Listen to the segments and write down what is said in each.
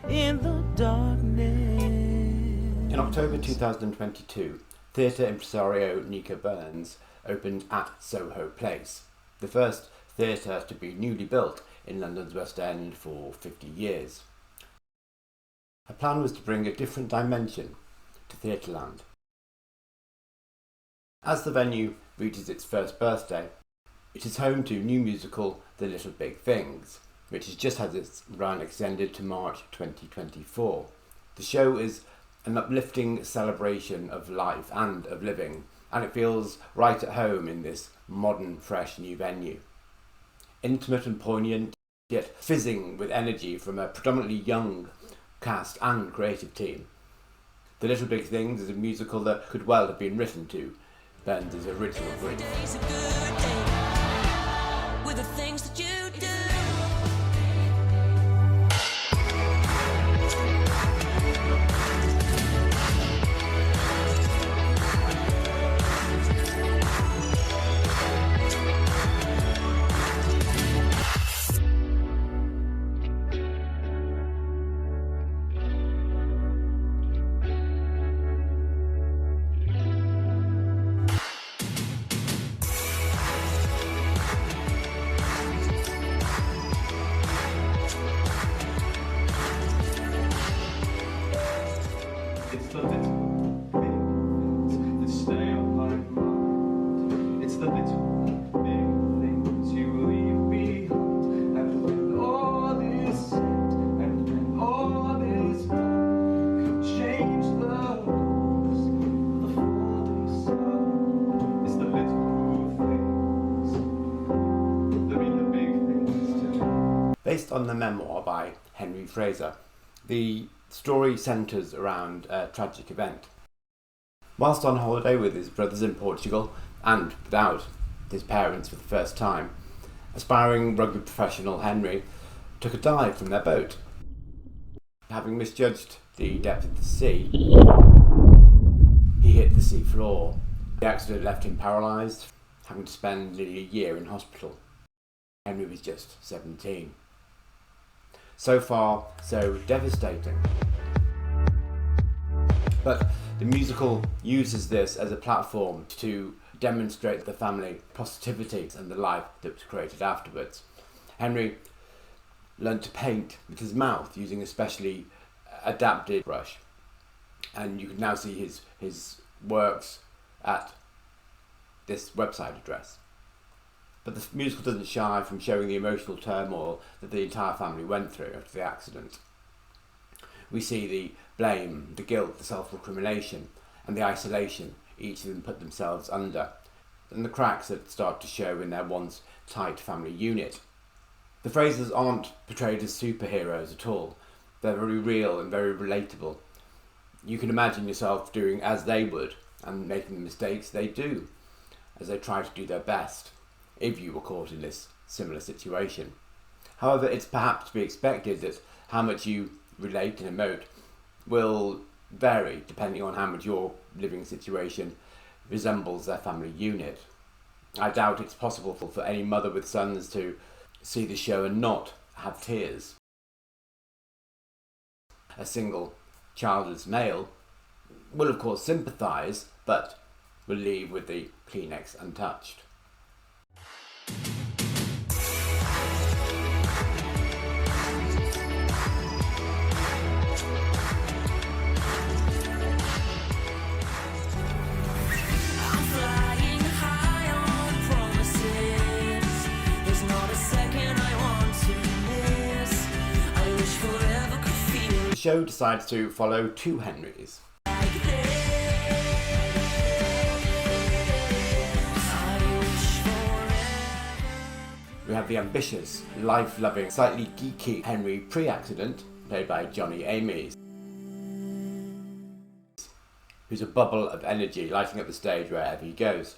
in the darkness. In October 2022, theatre impresario Nika Burns opened at Soho Place, the first theatre to be newly built in London's West End for 50 years. Her plan was to bring a different dimension to Theatreland. As the venue reaches its first birthday, it is home to new musical The Little Big Things, which has just had its run extended to March 2024. The show is an uplifting celebration of life and of living, and it feels right at home in this modern, fresh new venue. Intimate and poignant, yet fizzing with energy from a predominantly young cast and creative team. The Little Big Things is a musical that could well have been written to Burns' original brief. With the things that you do. It's the little big things that stay on my mind. It's the little big things you leave behind. And when all is said and when all is done, change the rules of the falling sun. It's the little things that mean the big things too. Based on the memoir by Henry Fraser, the story centres around a tragic event. Whilst on holiday with his brothers in Portugal, and without his parents for the first time, aspiring rugby professional Henry took a dive from their boat. Having misjudged the depth of the sea, he hit the sea floor. The accident left him paralysed, having to spend nearly a year in hospital. Henry was just 17. So far, so devastating. But the musical uses this as a platform to demonstrate the family positivity and the life that was created afterwards. Henry learned to paint with his mouth using a specially adapted brush, and you can now see his works at this website address. But the musical doesn't shy from showing the emotional turmoil that the entire family went through after the accident. We see the blame, the guilt, the self-recrimination, and the isolation each of them put themselves under, and the cracks that start to show in their once tight family unit. The Frasers aren't portrayed as superheroes at all. They're very real and very relatable. You can imagine yourself doing as they would and making the mistakes they do as they try to do their best, if you were caught in this similar situation. However, it's perhaps to be expected that how much you relate and emote will vary depending on how much your living situation resembles their family unit. I doubt it's possible for any mother with sons to see the show and not have tears. A single childless male will of course sympathise, but will leave with the Kleenex untouched. The show decides to follow two Henrys. We have the ambitious, life-loving, slightly geeky Henry pre-accident, played by Johnny Ames, who's a bubble of energy lighting up the stage wherever he goes.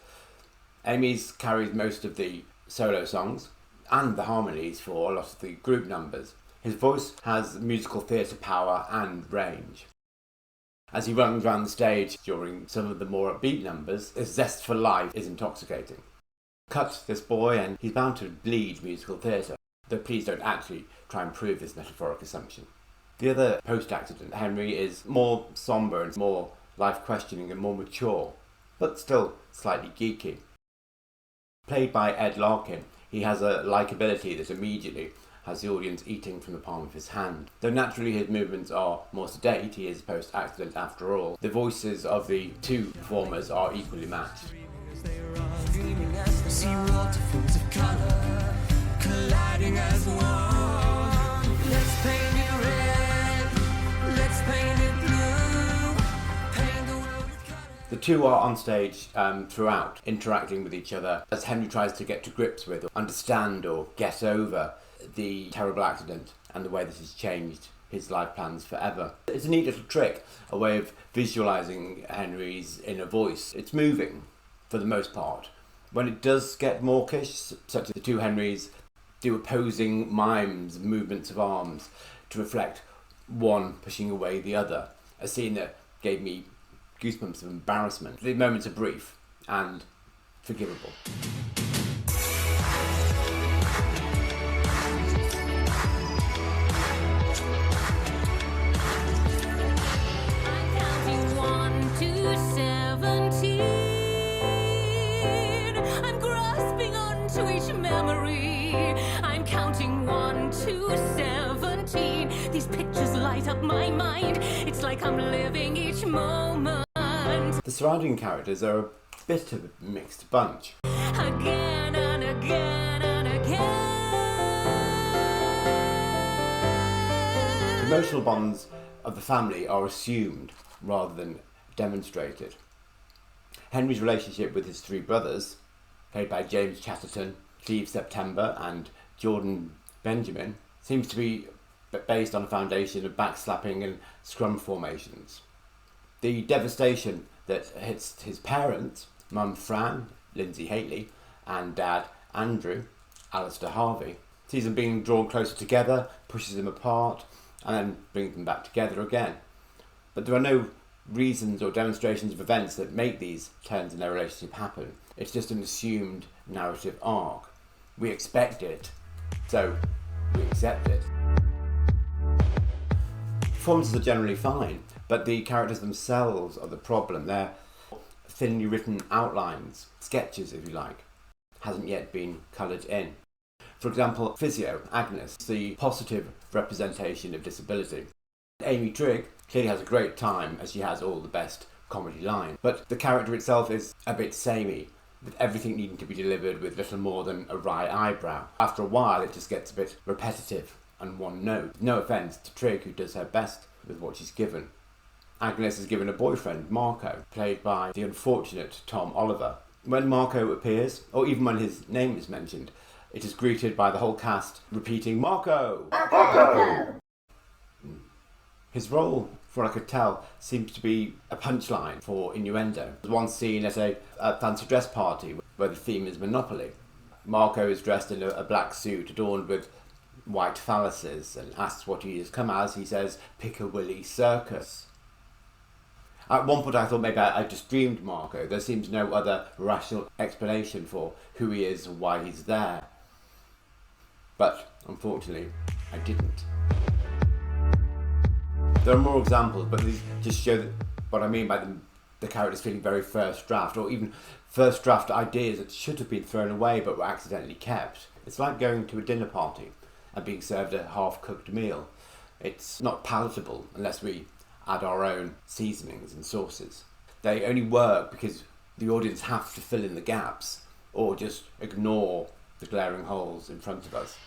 Ames carries most of the solo songs and the harmonies for a lot of the group numbers. His voice has musical theatre power and range. As he runs around the stage during some of the more upbeat numbers, his zest for life is intoxicating. Cut this boy and he's bound to bleed musical theatre, though please don't actually try and prove this metaphoric assumption. The other post-accident Henry is more sombre and more life-questioning and more mature, but still slightly geeky. Played by Ed Larkin, he has a likeability that immediately has the audience eating from the palm of his hand. Though naturally his movements are more sedate, he is post-accident after all, the voices of the two performers are equally matched. Dreaming as the sea waterfalls of colour colliding as one. Let's paint it red, let's paint it blue, paint the world with colour. The two are on stage throughout, interacting with each other as Henry tries to get to grips with, or understand or get over the terrible accident and the way this has changed his life plans forever. It's a neat little trick, a way of visualising Henry's inner voice. It's moving, for the most part. When it does get mawkish, such as the two Henrys do opposing mimes, movements of arms, to reflect one pushing away the other, a scene that gave me goosebumps of embarrassment. The moments are brief and forgivable. I'm counting 1 to 17. I'm grasping onto each memory. I'm counting 1 to 17. These pictures light up my mind. It's like I'm living each moment. The surrounding characters are a bit of a mixed bunch. Again and again and again. The emotional bonds of the family are assumed rather than demonstrated. Henry's relationship with his three brothers, played by James Chatterton, Steve September and Jordan Benjamin, seems to be based on a foundation of backslapping and scrum formations. The devastation that hits his parents, Mum Fran, Lindsay Haley, and Dad Andrew, Alistair Harvey, sees them being drawn closer together, pushes them apart, and then brings them back together again. But there are no reasons or demonstrations of events that make these turns in their relationship happen. It's just an assumed narrative arc. We expect it, so we accept it. Performances are generally fine, but the characters themselves are the problem. They're thinly written outlines, sketches if you like, hasn't yet been coloured in. For example, Physio, Agnes, the positive representation of disability. Amy Trigg clearly has a great time as she has all the best comedy lines, but the character itself is a bit samey, with everything needing to be delivered with little more than a wry eyebrow. After a while it just gets a bit repetitive and one note. No offence to Trigg, who does her best with what she's given. Agnes is given a boyfriend, Marco, played by the unfortunate Tom Oliver. When Marco appears, or even when his name is mentioned, it is greeted by the whole cast repeating, "Marco! Marco!" His role, for what I could tell, seems to be a punchline for innuendo. There's one scene at a fancy dress party where the theme is Monopoly. Marco is dressed in a black suit adorned with white phalluses and asks what he has come as. He says, "Piccadilly Circus." At one point I thought maybe I just dreamed Marco. There seems no other rational explanation for who he is or why he's there. But unfortunately, I didn't. There are more examples, but these just show what I mean by the characters feeling very first draft, or even first draft ideas that should have been thrown away but were accidentally kept. It's like going to a dinner party and being served a half-cooked meal. It's not palatable unless we add our own seasonings and sauces. They only work because the audience have to fill in the gaps or just ignore the glaring holes in front of us.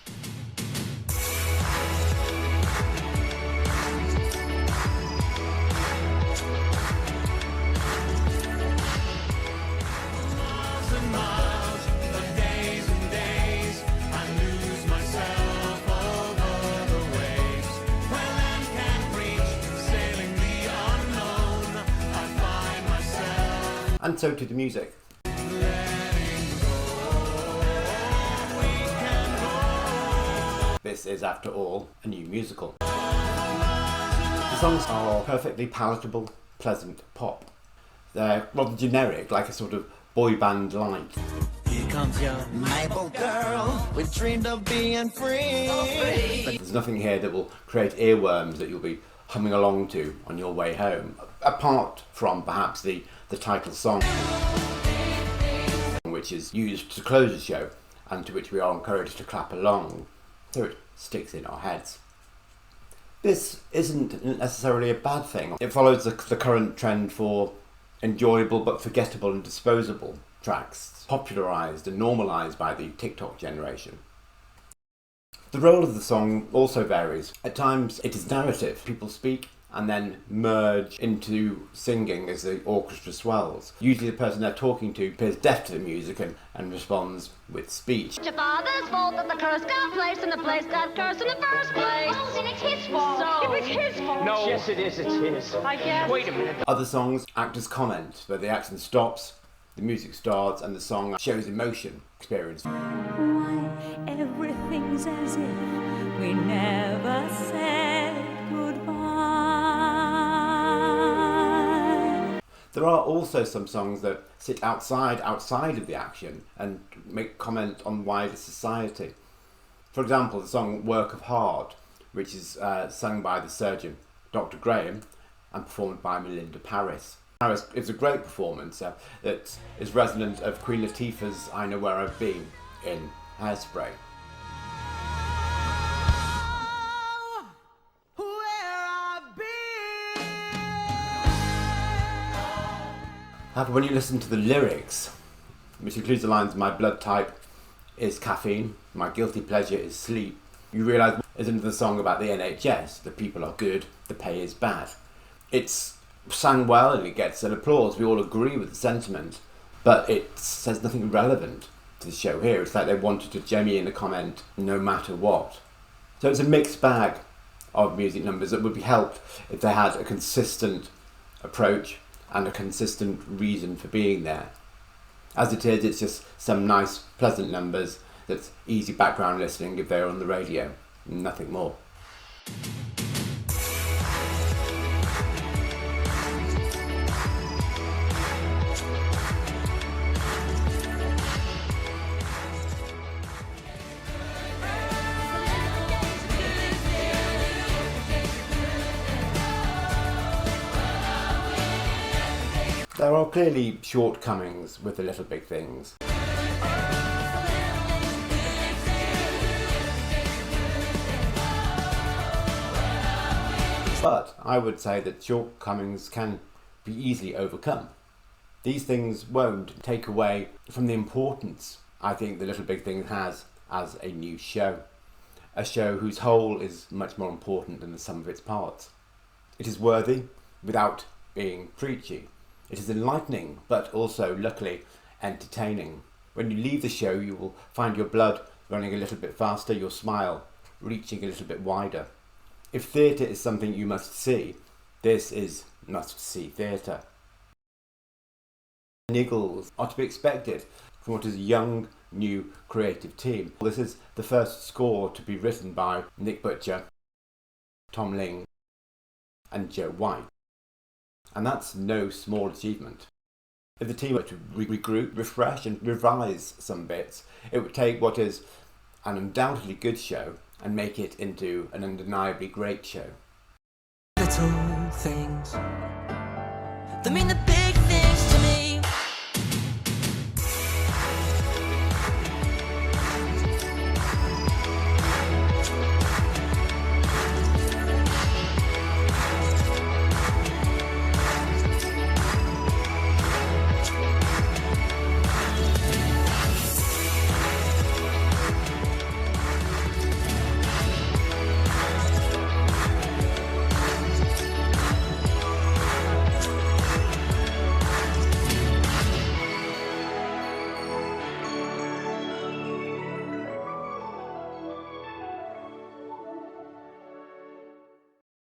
And so to the music. This is, after all, a new musical. The songs are perfectly palatable, pleasant pop. They're rather generic, like a sort of boy band light. Here comes your Maple girl. We dreamed of being free. There's nothing here that will create earworms that you'll be humming along to on your way home, apart from perhaps the title song, which is used to close the show and to which we are encouraged to clap along, so it sticks in our heads. This isn't necessarily a bad thing. It follows the current trend for enjoyable but forgettable and disposable tracks, popularised and normalised by the TikTok generation. The role of the song also varies. At times it is narrative. People speak and then merge into singing as the orchestra swells. Usually the person they're talking to appears deaf to the music and responds with speech. It's your father's fault that the curse got placed and the place got cursed in the first place. Well, then it's his fault. So, it was his fault. No. Yes, it is. It's his. I guess. Wait a minute. Other songs act as comment, where the action stops, the music starts, and the song shows emotion experienced. Why, everything's as if we never said goodbye. There are also some songs that sit outside of the action and make comment on wider society. For example, the song Work of Heart, which is sung by the surgeon Dr. Graham and performed by Melinda Paris. It's a great performance that is resonant of Queen Latifah's I Know Where I've Been in Hairspray. However, when you listen to the lyrics, which includes the lines, my blood type is caffeine, my guilty pleasure is sleep, you realise isn't the song about the NHS, the people are good, the pay is bad. It's sang well and it gets an applause, we all agree with the sentiment, but it says nothing relevant to the show here. It's like they wanted to jam in a comment no matter what. So it's a mixed bag of music numbers that would be helped if they had a consistent approach and a consistent reason for being there. As it is, it's just some nice, pleasant numbers that's easy background listening if they're on the radio, nothing more. There are clearly shortcomings with the Little Big Things. But I would say that shortcomings can be easily overcome. These things won't take away from the importance I think the Little Big Thing has as a new show. A show whose whole is much more important than the sum of its parts. It is worthy without being preachy. It is enlightening, but also, luckily, entertaining. When you leave the show, you will find your blood running a little bit faster, your smile reaching a little bit wider. If theatre is something you must see, this is must-see theatre. Niggles are to be expected from what is a young, new, creative team. This is the first score to be written by Nick Butcher, Tom Ling, and Joe White. And that's no small achievement. If the team were to regroup, refresh and revise some bits, it would take what is an undoubtedly good show and make it into an undeniably great show. Little things that mean the big